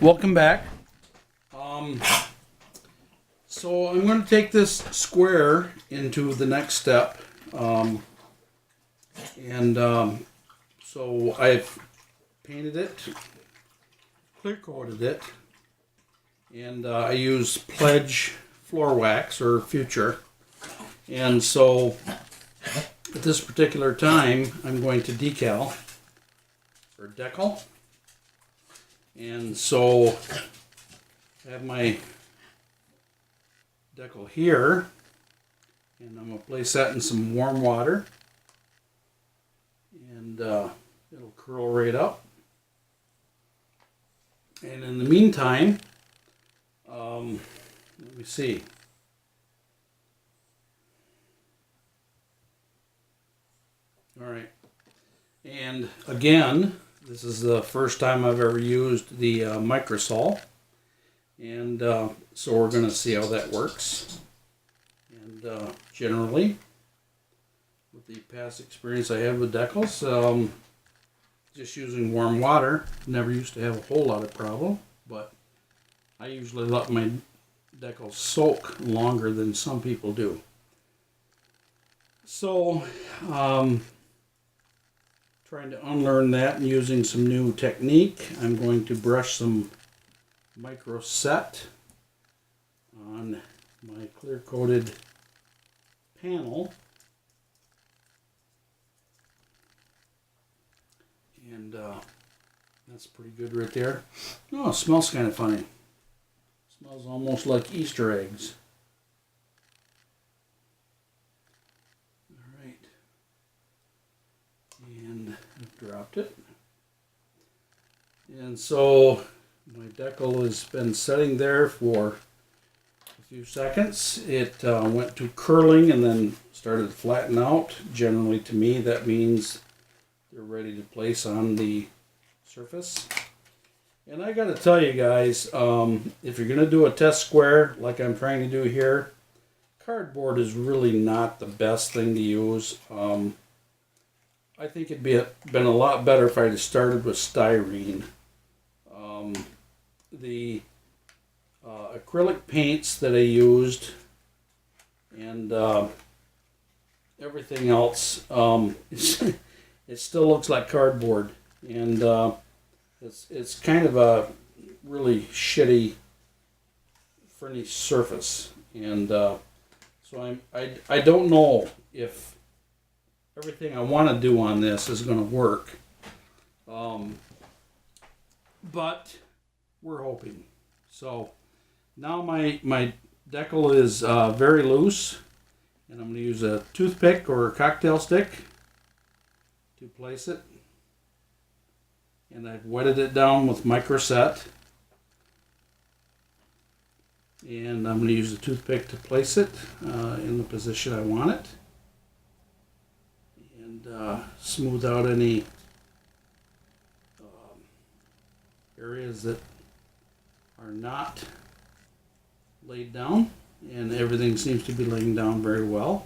Welcome back. So I'm going to take this square into the next step. So I've painted it, clear coated it, and I use Pledge floor wax or Future. And so at this particular time, I'm going to decal or decal. And so I have my decal here, and I'm going to place that in some warm water, and it'll curl right up. And in the meantime, let me see. All right, and again, this is the first time I've ever used the microsol, and so we're going to see how that works. And generally, with the past experience I had with decals, just using warm water, never used to have a whole lot of problem, but I usually let my decals soak longer than some people do. So, trying to unlearn that and using some new technique, I'm going to brush some micro set on my clear coated panel, and that's pretty good right there. Oh, it smells kind of funny. It smells almost like Easter eggs. All right, and I've dropped it, and so my decal has been sitting there for a few seconds. It went to curling and then started to flatten out. Generally, to me, that means they're ready to place on the surface. And I got to tell you guys, if you're going to do a test square like I'm trying to do here, cardboard is really not the best thing to use. I think it'd been a lot better if I'd have started with styrene. The acrylic paints that I used and everything else, it still looks like cardboard, and it's kind of a really shitty finished surface, and so I don't know if everything I want to do on this is going to work, but we're hoping. So now my decal is very loose, and I'm going to use a toothpick or a cocktail stick to place it. And I've wetted it down with microset, and I'm going to use a toothpick to place it in the position I want it, and smooth out any areas that are not laid down, and everything seems to be laying down very well.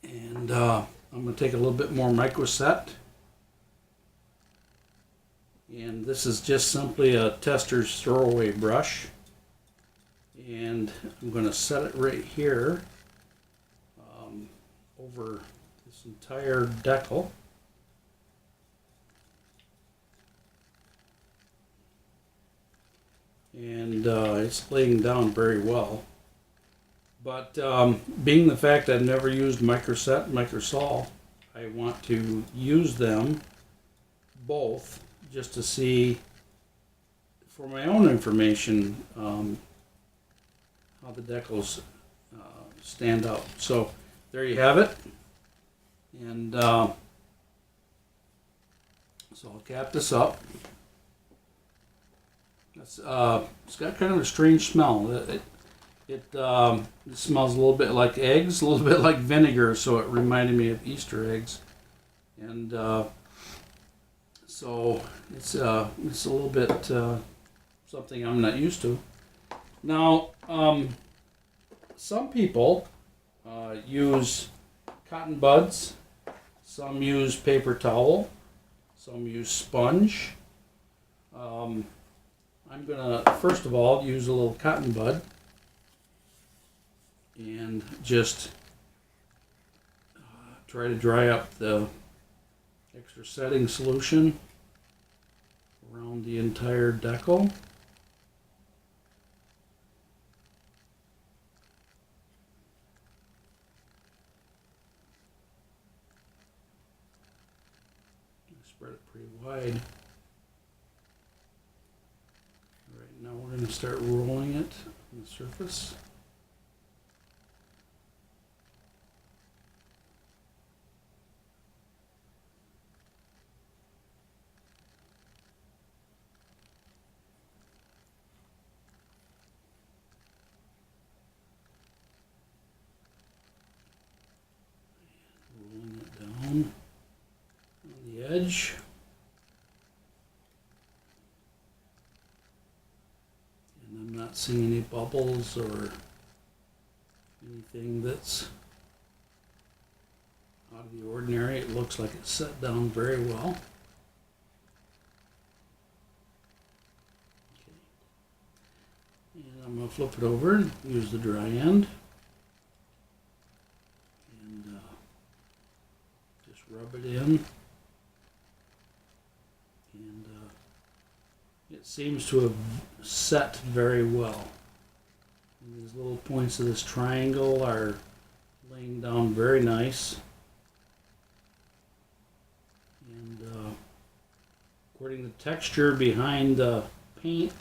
And I'm going to take a little bit more microset, and this is just simply a tester's throwaway brush, and I'm going to set it right here over this entire decal. And it's laying down very well. But being the fact I've never used microset and microsol, I want to use them both just to see, for my own information, how the decals stand out. So there you have it. And so I'll cap this up. It's got kind of a strange smell. It smells a little bit like eggs, a little bit like vinegar, so it reminded me of Easter eggs. And so it's a little bit something I'm not used to. Now, some people use cotton buds, some use paper towel, some use sponge. I'm gonna first of all use a little cotton bud and just try to dry up the extra setting solution around the entire decal. Spread it pretty wide. Right now we're going to start rolling it on the surface. Rolling it down on the edge. And I'm not seeing any bubbles or anything that's out of the ordinary. It looks like it's set down very well. Okay. And I'm going to flip it over and use the dry end. And just rub it in. And it seems to have set very well. And these little points of this triangle are laying down very nice. And according to the texture behind the paint,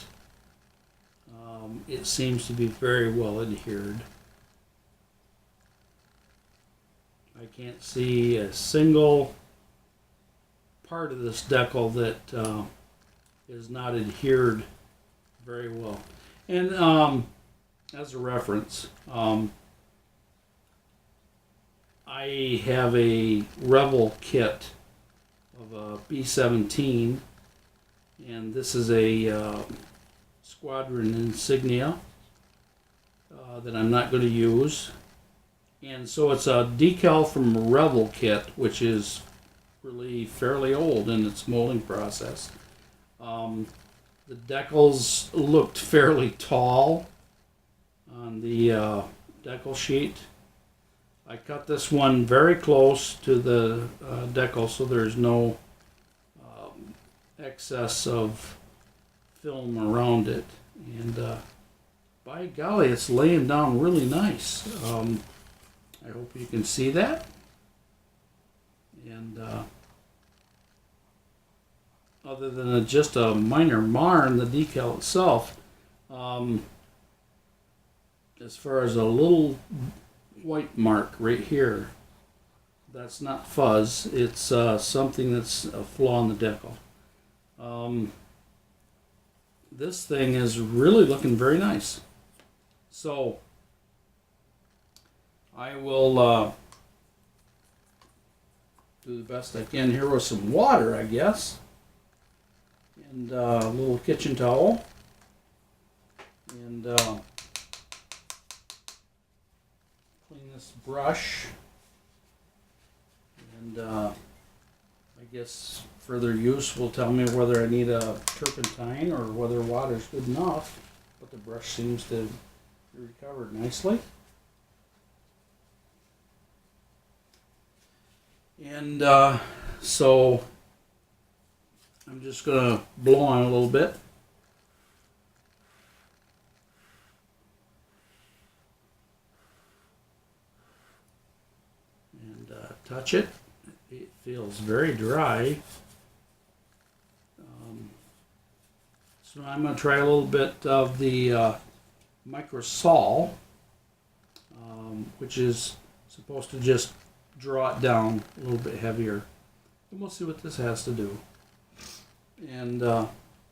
it seems to be very well adhered. I can't see a single part of this decal that is not adhered very well. And as a reference, I have a Revel kit of a B-17, and this is a squadron insignia that I'm not going to use. And so it's a decal from a Revel kit, which is really fairly old in its molding process. The decals looked fairly tall on the decal sheet. I cut this one very close to the decal so there's no excess of film around it. And by golly, it's laying down really nice. I hope you can see that. And other than just a minor mar in the decal itself, as far as a little white mark right here, that's not fuzz. It's something that's a flaw in the decal. This thing is really looking very nice. So I will do the best I can here with some water, I guess, and a little kitchen towel, and clean this brush, and I guess further use will tell me whether I need a turpentine or whether water's good enough, but the brush seems to be recovered nicely. And so I'm just going to blow on it a little bit. And touch it. It feels very dry. So I'm going to try a little bit of the microsol, which is supposed to just draw it down a little bit heavier. And we'll see what this has to do. And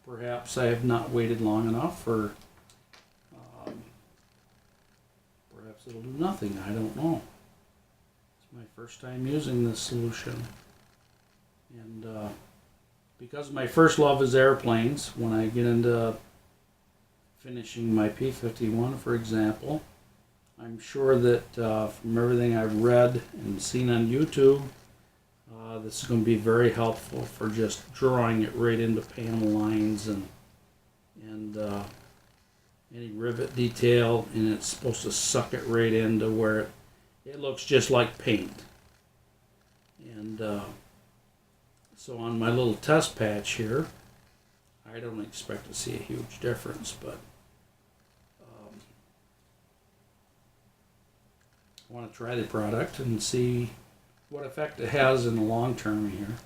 perhaps I have not waited long enough, or perhaps it'll do nothing. I don't know. It's my first time using this solution. And because my first love is airplanes, when I get into finishing my P-51, for example, I'm sure that from everything I've read and seen on YouTube, This is going to be very helpful for just drawing it right into panel lines and any rivet detail, and it's supposed to suck it right into where it looks just like paint. And so on my little test patch here, I don't expect to see a huge difference, but I want to try the product and see what effect it has in the long term here.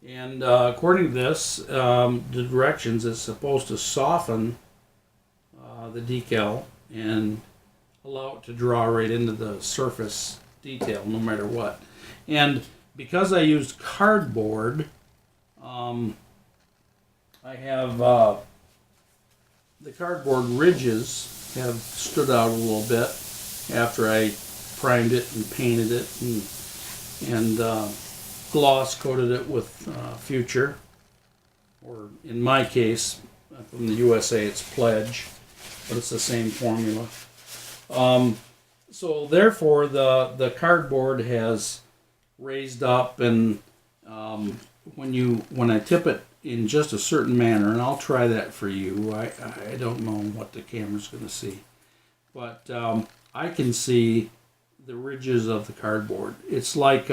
And according to this, the directions, it's supposed to soften the decal and allow it to draw right into the surface detail no matter what. And because I used cardboard, I have the cardboard ridges have stood out a little bit after I primed it and painted it and gloss coated it with Future, or in my case, from the USA, it's Pledge, but it's the same formula. So therefore, the cardboard has raised up, and when I tip it in just a certain manner, and I'll try that for you. I don't know what the camera's going to see, but I can see the ridges of the cardboard. It's like,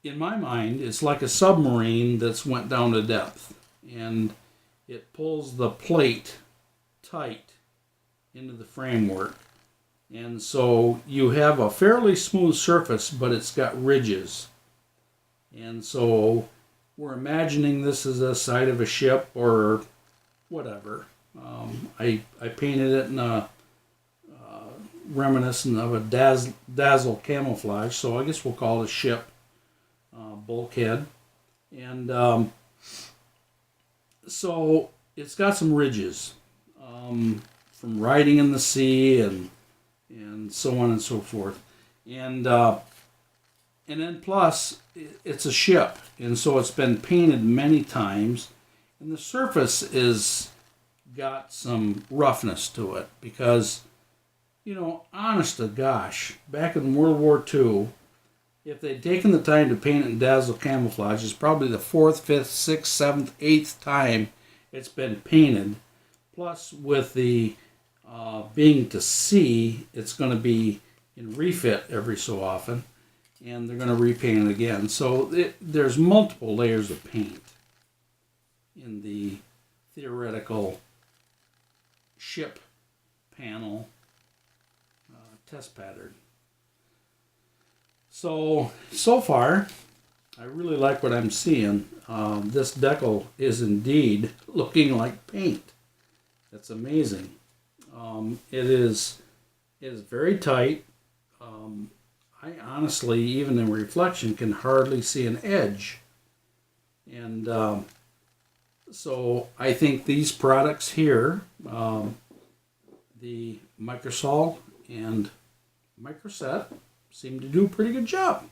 in my mind, it's like a submarine that's went down to depth, and it pulls the plate tight into the framework. And so you have a fairly smooth surface, but it's got ridges. And so we're imagining this is a side of a ship or whatever. I painted it in a reminiscent of a dazzle camouflage, so I guess we'll call it a ship bulkhead. And so it's got some ridges from riding in the sea and so on and so forth. And then plus, it's a ship, and so it's been painted many times, and the surface is got some roughness to it because, honest to gosh, back in World War II, if they'd taken the time to paint it in dazzle camouflage, it's probably the 4th, 5th, 6th, 7th, 8th time it's been painted. Plus, with the being to sea, it's going to be in refit every so often, and they're going to repaint it again. So there's multiple layers of paint in the theoretical ship panel test pattern. So far, I really like what I'm seeing. This decal is indeed looking like paint. That's amazing. It is very tight. I honestly, even in reflection, can hardly see an edge. And so I think these products here, the Microsol and Microset, seem to do a pretty good job.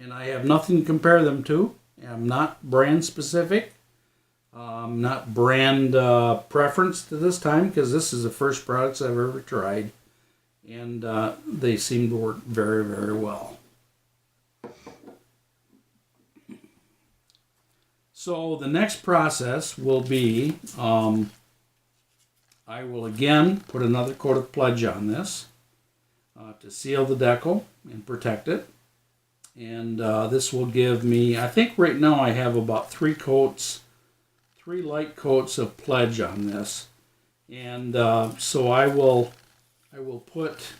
And I have nothing to compare them to. I'm not brand specific. Not brand preference to this time, because this is the first products I've ever tried. And they seem to work very, very well. So the next process will be, I will again put another coat of Pledge on this to seal the decal and protect it. And this will give me, I think right now I have about 3 light coats of Pledge on this. And so I will put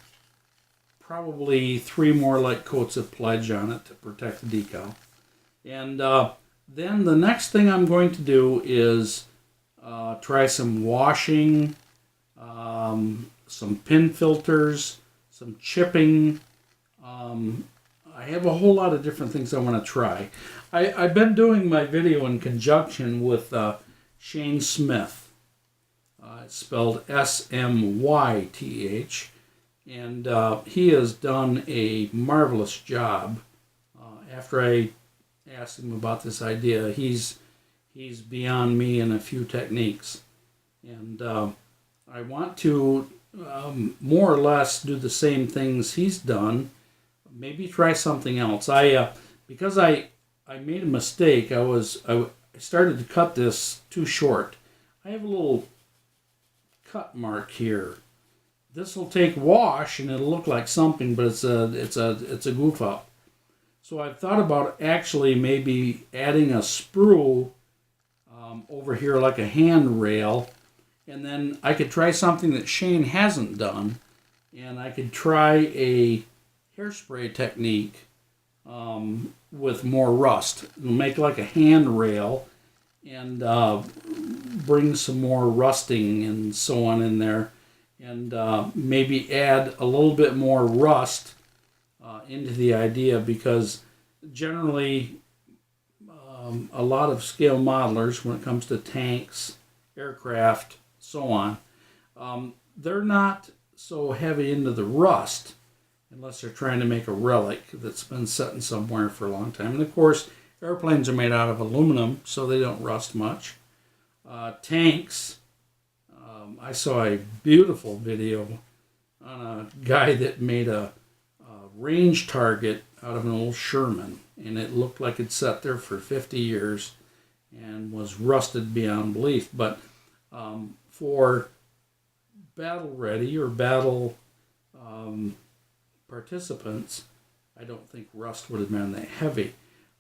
probably 3 more light coats of Pledge on it to protect the decal. And then the next thing I'm going to do is try some washing, some pin filters, some chipping. I have a whole lot of different things I want to try. I've been doing my video in conjunction with Shane Smith. It's spelled Smyth, and he has done a marvelous job. After I asked him about this idea, he's beyond me in a few techniques, and I want to more or less do the same things he's done. Maybe try something else. Because I made a mistake. I started to cut this too short. I have a little cut mark here. This will take wash and it'll look like something, but it's a goof up. So I've thought about actually maybe adding a sprue over here like a handrail, and then I could try something that Shane hasn't done, and I could try a hairspray technique with more rust. It'll make like a handrail and bring some more rusting and so on in there, and maybe add a little bit more rust into the idea, because generally a lot of scale modelers, when it comes to tanks, aircraft, so on, they're not so heavy into the rust unless they're trying to make a relic that's been sitting somewhere for a long time. And of course, airplanes are made out of aluminum, so they don't rust much. Tanks, I saw a beautiful video on a guy that made a range target out of an old Sherman, and it looked like it sat there for 50 years and was rusted beyond belief. But for battle ready or battle participants, I don't think rust would have been that heavy.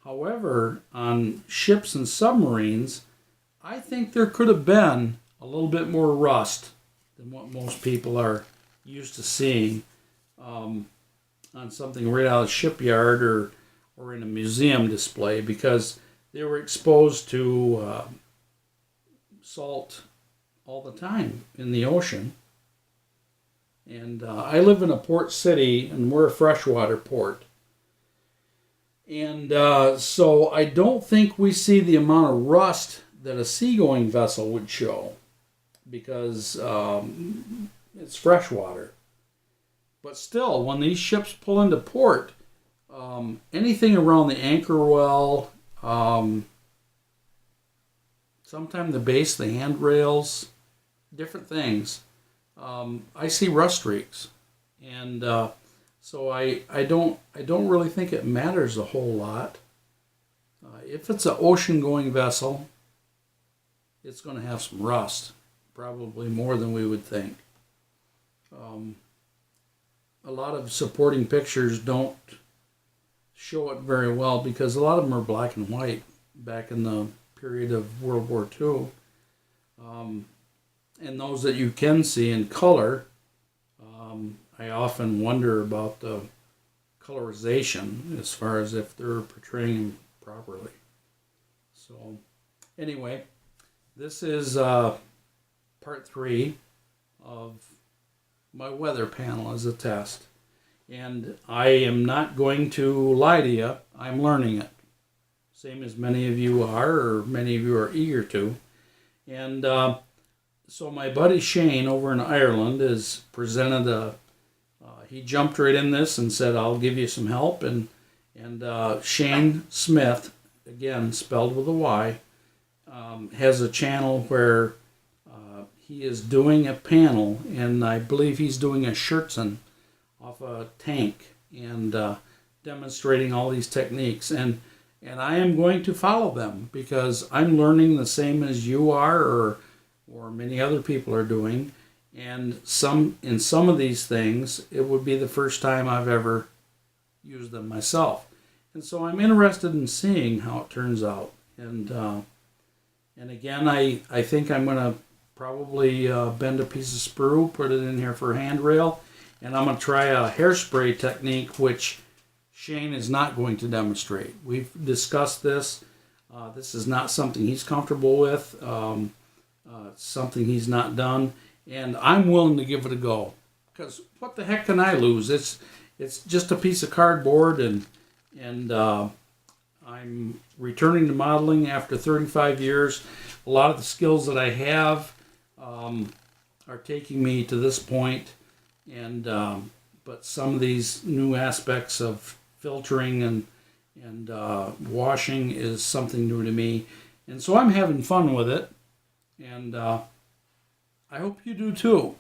However, on ships and submarines, I think there could have been a little bit more rust than what most people are used to seeing on something right out of the shipyard or in a museum display, because they were exposed to salt all the time in the ocean. And I live in a port city, and we're a freshwater port. And so I don't think we see the amount of rust that a seagoing vessel would show, because it's freshwater. But still, when these ships pull into port, anything around the anchor well, sometimes the base, the handrails, different things, I see rust streaks. And so I don't really think it matters a whole lot. If it's an ocean-going vessel, it's going to have some rust, probably more than we would think. A lot of supporting pictures don't show it very well, because a lot of them are black and white back in the period of World War II. And those that you can see in color, I often wonder about the colorization as far as if they're portraying them properly. So anyway, this is part 3 of my weather panel as a test. And I am not going to lie to you, I'm learning it. Same as many of you are, or many of you are eager to. And so my buddy Shane over in Ireland has presented he jumped right in this and said, I'll give you some help. And Shane Smith, again spelled with a Y, has a channel where he is doing a panel, and I believe he's doing a Schertzen off a tank and demonstrating all these techniques. And I am going to follow them, because I'm learning the same as you are, or many other people are doing. And in some of these things, it would be the first time I've ever used them myself. And so I'm interested in seeing how it turns out. And again, I think I'm going to probably bend a piece of sprue, put it in here for a handrail, and I'm going to try a hairspray technique, which Shane is not going to demonstrate. We've discussed this. This is not something he's comfortable with. It's something he's not done, and I'm willing to give it a go, because what the heck can I lose? It's just a piece of cardboard, and I'm returning to modeling after 35 years. A lot of the skills that I have are taking me to this point, and but some of these new aspects of filtering and washing is something new to me, and so I'm having fun with it. And I hope you do too.